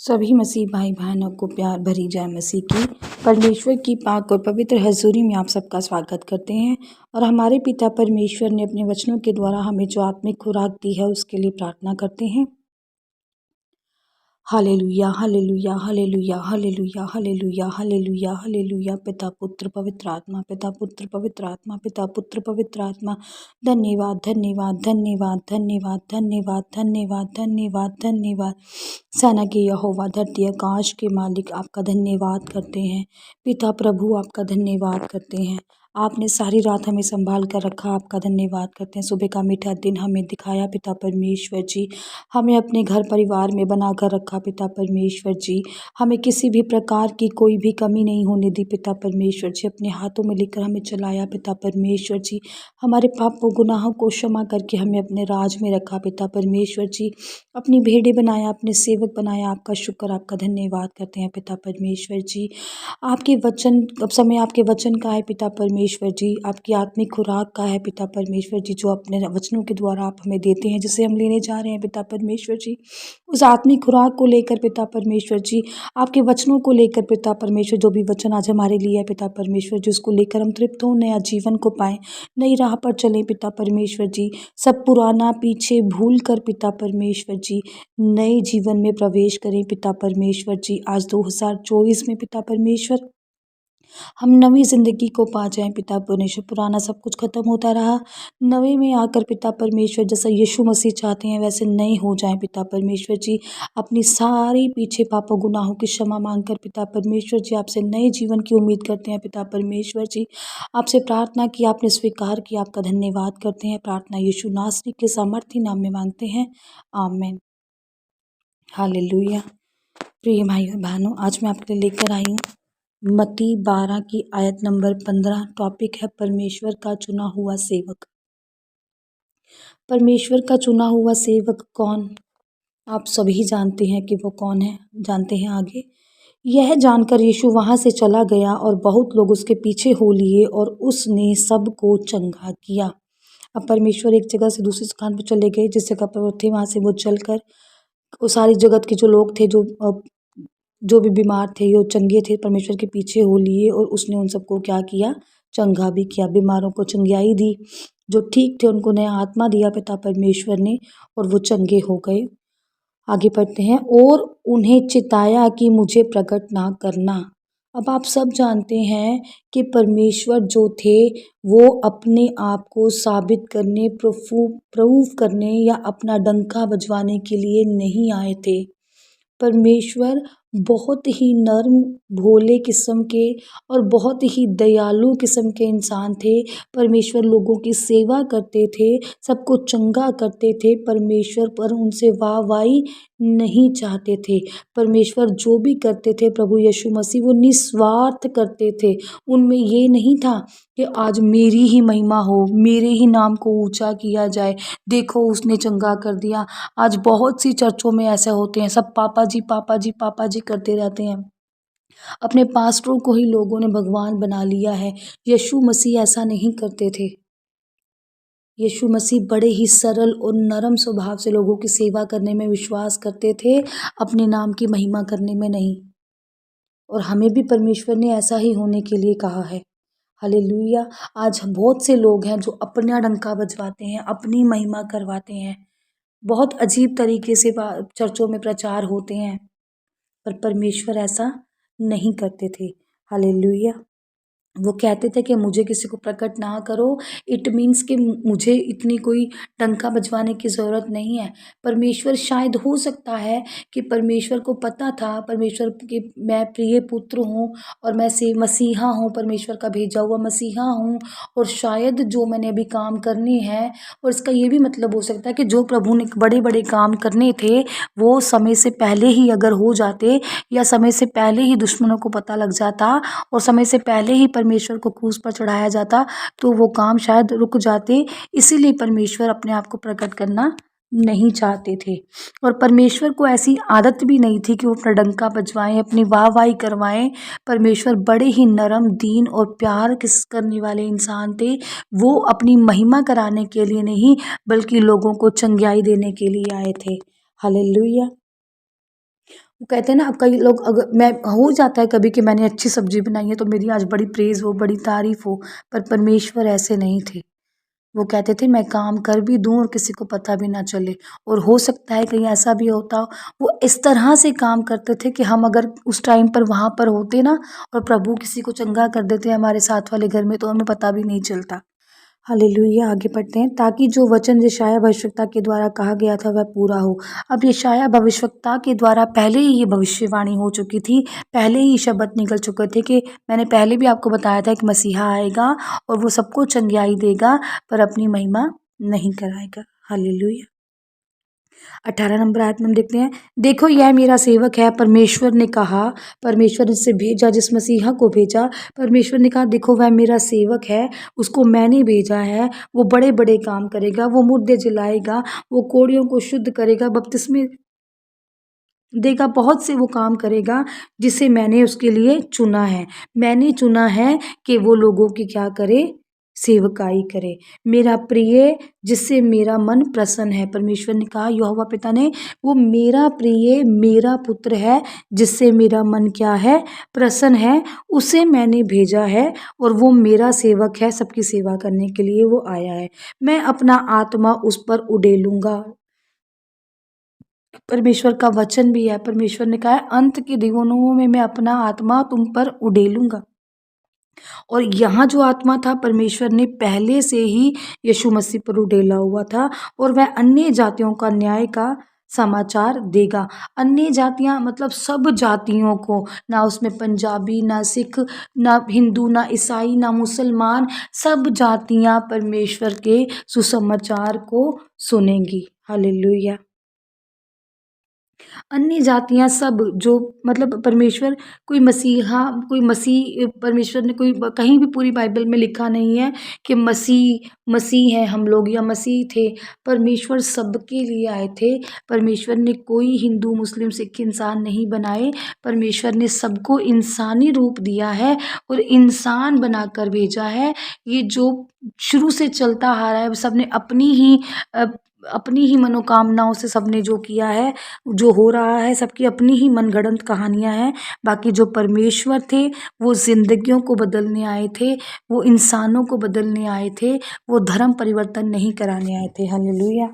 सभी मसीह भाई बहनों को प्यार भरी जय मसीह की। परमेश्वर की पाक और पवित्र हजूरी में आप सबका स्वागत करते हैं और हमारे पिता परमेश्वर ने अपने वचनों के द्वारा हमें जो आत्मिक खुराक दी है उसके लिए प्रार्थना करते हैं। Hallelujah hallelujah hallelujah hallelujah hallelujah hallelujah hallelujah. पिता पुत्र पवित्र आत्मा, पिता पुत्र पवित्र आत्मा, पिता पुत्र पवित्र आत्मा। धन्यवाद धन्यवाद धन्यवाद धन्यवाद धन्यवाद धन्यवाद धन्यवाद धन्यवाद। सेना के यहोवा, धरती आकाश के मालिक, आपका धन्यवाद करते हैं। पिता प्रभु, आपका धन्यवाद करते हैं। आपने सारी रात हमें संभाल कर रखा, आपका धन्यवाद करते हैं। सुबह का मीठा दिन हमें दिखाया पिता परमेश्वर जी। हमें अपने घर परिवार में बना कर रखा पिता परमेश्वर जी। हमें किसी भी प्रकार की कोई भी कमी नहीं होने दी पिता परमेश्वर जी। अपने हाथों में लेकर हमें चलाया पिता परमेश्वर जी। हमारे पापों गुनाहों को क्षमा करके हमें अपने राज में रखा पिता परमेश्वर जी। अपनी भेड़ें बनाया, अपने सेवक बनाया। आपका शुक्र, आपका धन्यवाद करते हैं पिता परमेश्वर जी। आपके वचन, अब समय आपके वचन का है पिता परमेश्वर जी। आपकी आत्मिक खुराक का है पिता परमेश्वर जी, जो अपने वचनों के द्वारा आप हमें देते हैं, जिसे हम लेने जा रहे हैं पिता परमेश्वर जी। उस आत्मिक खुराक को लेकर पिता परमेश्वर जी, आपके वचनों को लेकर पिता परमेश्वर, जो भी वचन आज हमारे लिए है पिता परमेश्वर जी, उसको लेकर हम तृप्त हों, नया जीवन को पाएं, नई राह पर चलें पिता परमेश्वर जी। सब पुराना पीछे भूल कर पिता परमेश्वर जी, नए जीवन में प्रवेश करें पिता परमेश्वर जी। आज 2024 में पिता परमेश्वर, हम नवी ज़िंदगी को पा जाएं पिता परमेश्वर। पुराना सब कुछ ख़त्म होता रहा, नवे में आकर पिता परमेश्वर, जैसा यीशु मसीह चाहते हैं वैसे नए हो जाएं पिता परमेश्वर जी। अपनी सारी पीछे पापों गुनाहों की क्षमा मांगकर पिता परमेश्वर जी, आपसे नए जीवन की उम्मीद करते हैं पिता परमेश्वर जी। आपसे प्रार्थना की, आपने स्वीकार किया, आपका धन्यवाद करते हैं। प्रार्थना यीशु नासरी के सामर्थी नाम में मांगते हैं, आमीन। हालेलुया। प्रिय भाइयों बहनों, आज मैं आपके लिए लेकर आई हूँ मत्ती 12 की आयत नंबर 15। टॉपिक है परमेश्वर का चुना हुआ सेवक। परमेश्वर का चुना हुआ सेवक कौन? आप सभी जानते हैं कि वो कौन है। जानते हैं आगे। यह जानकर यीशु वहाँ से चला गया और बहुत लोग उसके पीछे हो लिए और उसने सबको चंगा किया। अब परमेश्वर एक जगह से दूसरी स्थान पर चले गए, जिस जगह पर वो थे वहाँ से वो चलकर वो सारी जगत के जो लोग थे, जो भी बीमार थे, जो चंगे थे, परमेश्वर के पीछे हो लिए और उसने उन सबको क्या किया? चंगा भी किया। बीमारों को चंगाई दी, जो ठीक थे उनको नया आत्मा दिया पिता परमेश्वर ने और वो चंगे हो गए। आगे पढ़ते हैं, और उन्हें चिताया कि मुझे प्रकट ना करना। अब आप सब जानते हैं कि परमेश्वर जो थे वो अपने आप को साबित करने, प्रूव करने या अपना डंका बजवाने के लिए नहीं आए थे। परमेश्वर बहुत ही नर्म, भोले किस्म के और बहुत ही दयालु किस्म के इंसान थे। परमेश्वर लोगों की सेवा करते थे, सबको चंगा करते थे। परमेश्वर पर उनसे वाहवाही नहीं चाहते थे। परमेश्वर जो भी करते थे प्रभु यीशु मसीह, वो निस्वार्थ करते थे। उनमें ये नहीं था कि आज मेरी ही महिमा हो, मेरे ही नाम को ऊंचा किया जाए, देखो उसने चंगा कर दिया। आज बहुत सी चर्चों में ऐसे होते हैं, सब पापा जी पापा जी पापा जी करते रहते हैं। अपने पास्टरों को ही लोगों ने भगवान बना लिया है। यीशु मसीह ऐसा नहीं करते थे। यीशु मसीह बड़े ही सरल और नरम स्वभाव से लोगों की सेवा करने में विश्वास करते थे, अपने नाम की महिमा करने में नहीं। और हमें भी परमेश्वर ने ऐसा ही होने के लिए कहा है। हालेलुया। आज बहुत से लोग हैं जो अपना डंका बजवाते हैं, अपनी महिमा करवाते हैं। बहुत अजीब तरीके से चर्चों में प्रचार होते हैं, पर परमेश्वर ऐसा नहीं करते थे। हालेलुया। वो कहते थे कि मुझे किसी को प्रकट ना करो, इट मीन्स कि मुझे इतनी कोई डंका बजवाने की ज़रूरत नहीं है। परमेश्वर, शायद हो सकता है कि परमेश्वर को पता था, परमेश्वर के मैं प्रिय पुत्र हूँ और मैं से मसीहा हूँ, परमेश्वर का भेजा हुआ मसीहा हूँ, और शायद जो मैंने अभी काम करने हैं, और इसका ये भी मतलब हो सकता है कि जो प्रभु ने बड़े बड़े काम करने थे वो समय से पहले ही अगर हो जाते, या समय से पहले ही दुश्मनों को पता लग जाता और समय से पहले ही परमेश्वर को क्रूस पर चढ़ाया जाता, तो वो काम शायद रुक जाते। इसीलिए परमेश्वर अपने आप को प्रकट करना नहीं चाहते थे। और परमेश्वर को ऐसी आदत भी नहीं थी कि वो अपना डंका बजवाएं, अपनी वाहवाही करवाएं। परमेश्वर बड़े ही नरम, दीन और प्यार किस करने वाले इंसान थे। वो अपनी महिमा कराने के लिए नहीं, बल्कि लोगों को चंगाई देने के लिए आए थे। हालेलुया। वो कहते हैं ना, अब कई लोग, अगर मैं हो जाता है कभी कि मैंने अच्छी सब्जी बनाई है तो मेरी आज बड़ी प्रेज़ हो, बड़ी तारीफ़ हो, पर परमेश्वर ऐसे नहीं थे। वो कहते थे मैं काम कर भी दूँ और किसी को पता भी ना चले, और हो सकता है कहीं ऐसा भी होता हो। वो इस तरह से काम करते थे कि हम अगर उस टाइम पर वहाँ पर होते ना, और प्रभु किसी को चंगा कर देते हमारे साथ वाले घर में, तो हमें पता भी नहीं चलता। हालेलुया। आगे बढ़ते हैं, ताकि जो वचन यशायाह भविष्यवक्ता के द्वारा कहा गया था वह पूरा हो। अब यशायाह भविष्यवक्ता के द्वारा पहले ही ये भविष्यवाणी हो चुकी थी, पहले ही शब्द निकल चुके थे कि मैंने पहले भी आपको बताया था कि मसीहा आएगा और वो सबको चंगियाई देगा, पर अपनी महिमा नहीं कराएगा। हालेलुया। 18 नंबर आयत में हम देखते हैं, देखो यह मेरा सेवक है, परमेश्वर ने कहा, परमेश्वर ने इससे भेजा, जिस मसीहा को भेजा, परमेश्वर ने कहा देखो वह मेरा सेवक है, उसको मैंने भेजा है, वो बड़े बड़े काम करेगा, वो मुर्दे जलाएगा, वो कोढ़ियों को शुद्ध करेगा, बपतिस्मे देगा, बहुत से वो काम करेगा जिसे मैंने उसके लिए चुना है। मैंने चुना है कि वो लोगों की क्या करे, सेवकाई करे। मेरा प्रिय जिससे मेरा मन प्रसन्न है, परमेश्वर ने कहा यहोवा पिता ने, वो मेरा प्रिय मेरा पुत्र है जिससे मेरा मन क्या है, प्रसन्न है, उसे मैंने भेजा है और वो मेरा सेवक है, सबकी सेवा करने के लिए वो आया है। मैं अपना आत्मा उस पर उड़ेलूंगा। परमेश्वर का वचन भी है, परमेश्वर ने कहा है अंत के दिनों में मैं अपना आत्मा तुम पर उड़ेलूंगा। और यहाँ जो आत्मा था परमेश्वर ने पहले से ही यीशु मसीह पर उड़ेला हुआ था, और वह अन्य जातियों का न्याय का समाचार देगा। अन्य जातियां मतलब सब जातियों को, ना उसमें पंजाबी, ना सिख, ना हिंदू, ना ईसाई, ना मुसलमान, सब जातियां परमेश्वर के सुसमाचार को सुनेंगी। हालेलुया। अन्य जातियाँ सब जो मतलब परमेश्वर, कोई मसीहा, कोई मसीह, परमेश्वर ने कोई कहीं भी पूरी बाइबल में लिखा नहीं है कि मसीह मसीह हैं हम लोग या मसीह थे। परमेश्वर सबके लिए आए थे। परमेश्वर ने कोई हिंदू मुस्लिम सिख इंसान नहीं बनाए। परमेश्वर ने सबको इंसानी रूप दिया है और इंसान बनाकर भेजा है। ये जो शुरू से चलता आ रहा है, सबने अ, अपनी ही मनोकामनाओं से सबने जो किया है, जो हो रहा है, सबकी अपनी ही मनगढ़ंत कहानियाँ हैं। बाकी जो परमेश्वर थे वो ज़िंदगियों को बदलने आए थे, वो इंसानों को बदलने आए थे, वो धर्म परिवर्तन नहीं कराने आए थे। हालेलुया।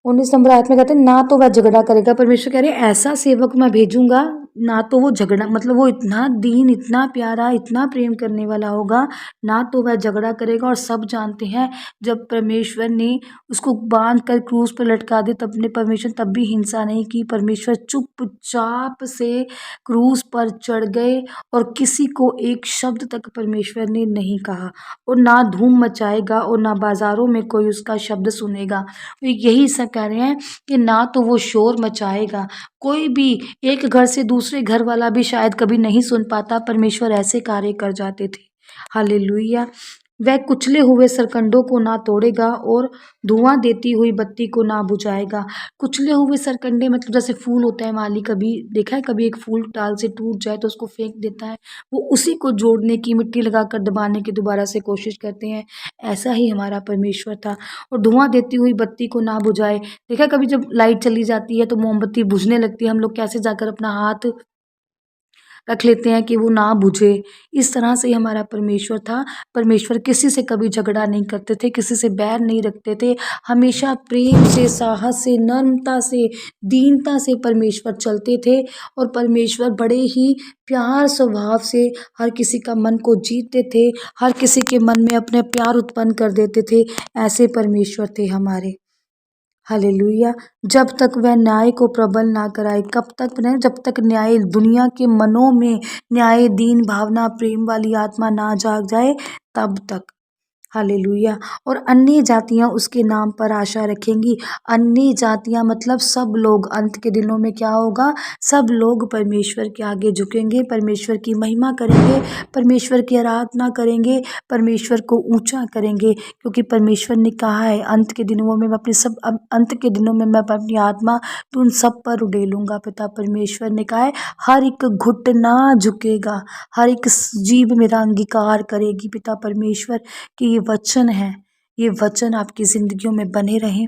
19 नंबर आयत में कहते हैं, ना तो वह झगड़ा करेगा, परमेश्वर कह रहे हैं ऐसा सेवक मैं भेजूंगा, ना तो वो झगड़ा, मतलब वो इतना दीन, इतना प्यारा, इतना प्रेम करने वाला होगा, ना तो वह झगड़ा करेगा। और सब जानते हैं जब परमेश्वर ने उसको बांध कर क्रूस पर लटका दे, तब ने परमेश्वर तब भी हिंसा नहीं की। परमेश्वर चुपचाप से क्रूस पर चढ़ गए और किसी को एक शब्द तक परमेश्वर ने नहीं कहा, और ना धूम मचाएगा और ना बाजारों में कोई उसका शब्द सुनेगा। तो यही सब कह रहे हैं कि ना तो वो शोर मचाएगा, कोई भी एक घर से दूसरे घर वाला भी शायद कभी नहीं सुन पाता, परमेश्वर ऐसे कार्य कर जाते थे। हालेलुया। वह कुचले हुए सरकंडों को ना तोड़ेगा और धुआं देती हुई बत्ती को ना बुझाएगा। कुचले हुए सरकंडे मतलब जैसे फूल होता है, माली कभी देखा है, कभी एक फूल डाल से टूट जाए तो उसको फेंक देता है, वो उसी को जोड़ने की, मिट्टी लगाकर दबाने की दोबारा से कोशिश करते हैं। ऐसा ही हमारा परमेश्वर था। और धुआं देती हुई बत्ती को ना बुझाए। देखा कभी जब लाइट चली जाती है तो मोमबत्ती बुझने लगती है, हम लोग कैसे जाकर अपना हाथ रख लेते हैं कि वो ना बुझे। इस तरह से ही हमारा परमेश्वर था। परमेश्वर किसी से कभी झगड़ा नहीं करते थे, किसी से बैर नहीं रखते थे, हमेशा प्रेम से, साहस से, नम्रता से, दीनता से परमेश्वर चलते थे। और परमेश्वर बड़े ही प्यार स्वभाव से हर किसी का मन को जीतते थे, हर किसी के मन में अपने प्यार उत्पन्न कर देते थे। ऐसे परमेश्वर थे हमारे। हालेलुया। जब तक वह न्याय को प्रबल ना कराए, कब तक न, जब तक न्याय दुनिया के मनों में, न्याय दीन भावना प्रेम वाली आत्मा ना जाग जाए, तब तक। हालेलुया। और अन्य जातियां उसके नाम पर आशा रखेंगी। अन्य जातियां मतलब सब लोग, अंत के दिनों में क्या होगा, सब लोग परमेश्वर के आगे झुकेंगे, परमेश्वर की महिमा करेंगे, परमेश्वर की आराधना करेंगे, परमेश्वर को ऊंचा करेंगे, क्योंकि परमेश्वर ने कहा है अंत के दिनों में मैं अपनी सब अंत के दिनों में मैं अपनी आत्मा तो उन सब पर उड़ेलूंगा। पिता परमेश्वर ने कहा है हर एक घुटना झुकेगा, हर एक जीभ मेरा अंगीकार करेगी। पिता परमेश्वर कि ये वचन है, ये वचन आपकी ज़िंदगियों में बने रहें,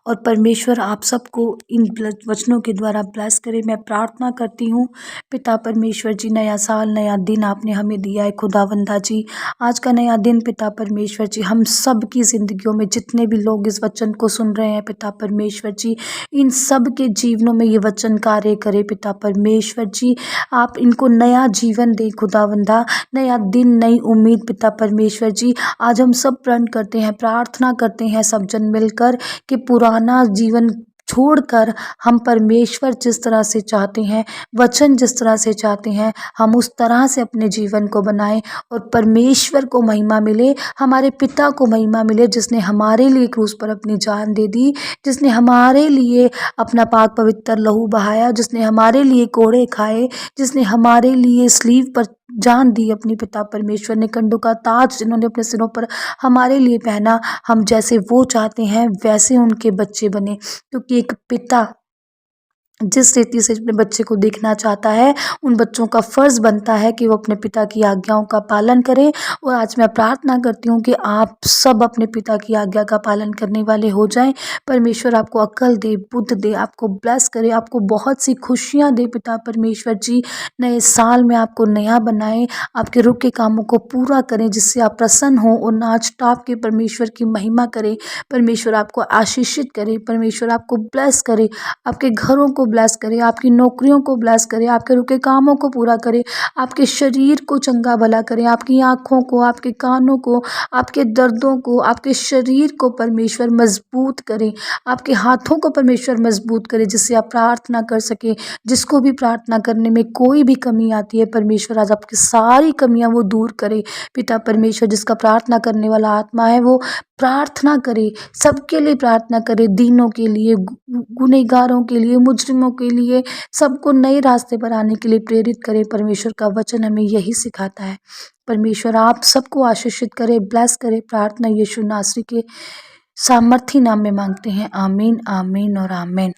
और परमेश्वर आप सबको इन वचनों के द्वारा ब्लेस करे। मैं प्रार्थना करती हूँ पिता परमेश्वर जी, नया साल नया दिन आपने हमें दिया है खुदावंदा जी। आज का नया दिन पिता परमेश्वर जी हम सब की ज़िंदगियों में जितने भी लोग इस वचन को सुन रहे हैं पिता परमेश्वर जी, इन सब के जीवनों में ये वचन कार्य करे पिता परमेश्वर जी। आप इनको नया जीवन दे खुदावंदा, नया दिन नई उम्मीद पिता परमेश्वर जी। आज हम सब प्रण करते हैं, प्रार्थना करते हैं सब जन मिलकर कि पुराना जीवन छोड़कर हम परमेश्वर जिस तरह से चाहते हैं, वचन जिस तरह से चाहते हैं, हम उस तरह से अपने जीवन को बनाएं और परमेश्वर को महिमा मिले, हमारे पिता को महिमा मिले जिसने हमारे लिए क्रूस पर अपनी जान दे दी, जिसने हमारे लिए अपना पाक पवित्र लहू बहाया, जिसने हमारे लिए कोड़े खाए, जिसने हमारे लिए स्लीव पर जान दी अपनी पिता परमेश्वर ने, कंडों का ताज जिन्होंने अपने सिरों पर हमारे लिए पहना। हम जैसे वो चाहते हैं वैसे उनके बच्चे बने, क्योंकि एक पिता जिस रीति से अपने बच्चे को देखना चाहता है, उन बच्चों का फ़र्ज़ बनता है कि वो अपने पिता की आज्ञाओं का पालन करें। और आज मैं प्रार्थना करती हूँ कि आप सब अपने पिता की आज्ञा का पालन करने वाले हो जाएं। परमेश्वर आपको अक्ल दे, बुद्धि दे, आपको ब्लेस करे, आपको बहुत सी खुशियाँ दे पिता परमेश्वर जी। नए साल में आपको नया बनाए, आपके रुके कामों को पूरा करें जिससे आप प्रसन्न हों और नाच टाप के परमेश्वर की महिमा करें। परमेश्वर आपको आशीषित करे, परमेश्वर आपको ब्लेस करे, आपके घरों को ब्लेस करे, आपकी नौकरियों को ब्लेस करे, आपके रुके कामों को पूरा करे, आपके शरीर को चंगा भला करे, आपकी आँखों को, आपके कानों को, आपके दर्दों को, आपके शरीर को परमेश्वर मजबूत करे, आपके हाथों को परमेश्वर मजबूत करे जिससे आप प्रार्थना कर सके। जिसको भी प्रार्थना करने में कोई भी कमी आती है परमेश्वर आज आपकी सारी कमियां वो दूर करे पिता परमेश्वर। जिसका प्रार्थना करने वाला आत्मा है वो प्रार्थना करे, सबके लिए प्रार्थना करे, दीनों के लिए, गुनहगारों के लिए, मुजरिमों के लिए, सबको नए रास्ते पर आने के लिए प्रेरित करे। परमेश्वर का वचन हमें यही सिखाता है। परमेश्वर आप सबको आशीषित करे, ब्लेस करे। प्रार्थना यीशु नासरी के सामर्थी नाम में मांगते हैं, आमीन, आमीन और आमीन।